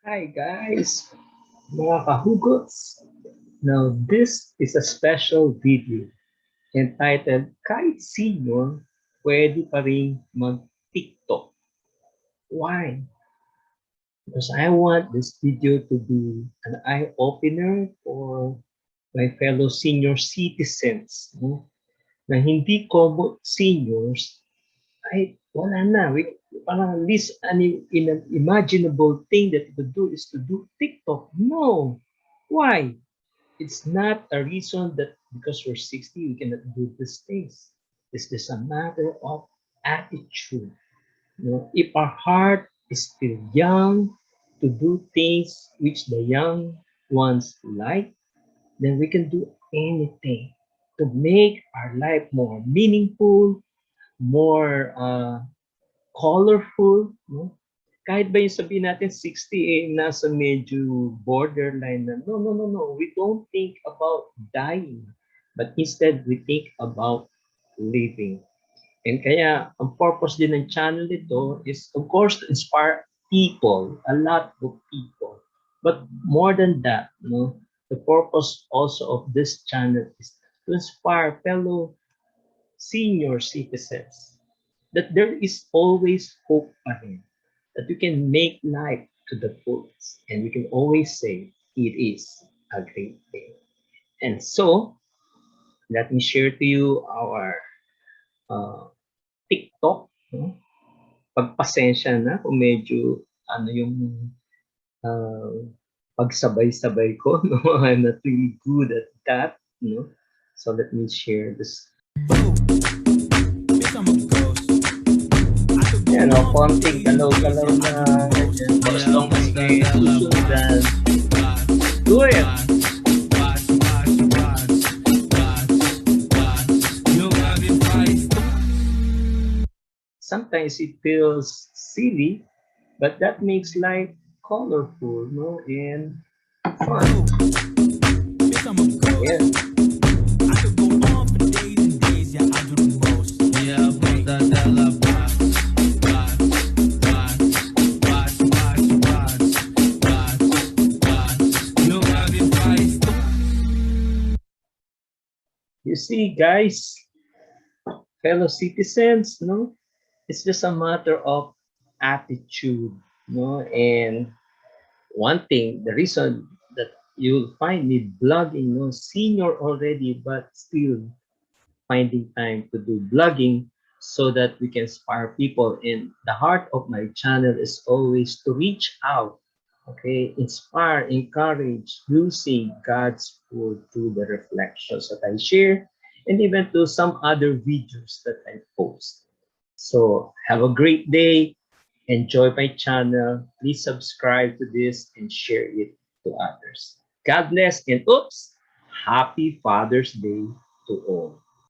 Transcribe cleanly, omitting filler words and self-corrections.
Hi guys, mga kahugots. Now this is a special video entitled Kahit Senior Pwede Pa Ring Mag-TikTok. Why? Because I want this video to be an eye-opener for my fellow senior citizens, no? Na hindi ko seniors ay wala na. Parang least unimaginable thing that to do is to do TikTok. No. Why? It's not a reason that because we're 60, we cannot do these things. It's just a matter of attitude. If our heart is still young to do things which the young ones like, then we can do anything to make our life more meaningful, more colorful. No? Kahit ba yung sabihin natin 60 nasa medyo borderline na, no, no, no, no. We don't think about dying, but instead we think about living. And kaya, ang purpose din ng channel nito is, of course, to inspire people, a lot of people. But more than that, the purpose also of this channel is to inspire fellow senior citizens that there is always hope ahead, that we can make life to the fullest, and we can always say it is a great day. And so, let me share to you our uh, TikTok. No? Pagpasensya na kung medyo ano yung uh, pagsabay-sabay ko. No? I'm not really good at that. No? So let me share this. Yan o, konting galaw-galaw na ganyan. For as long as na susundan. Do it! Sometimes it feels silly, but that makes life colorful, no, and fun. Yeah. You see, guys, fellow citizens, no, it's just a matter of attitude, no, and one thing, the reason that you'll find me blogging, no, senior already, but still finding time to do blogging so that we can inspire people. And the heart of my channel is always to reach out, okay, inspire, encourage, using God's word through the reflections that I share and even to some other videos that I post. So have a great day. Enjoy my channel. Please subscribe to this and share it to others. God bless and oops, happy Father's Day to all.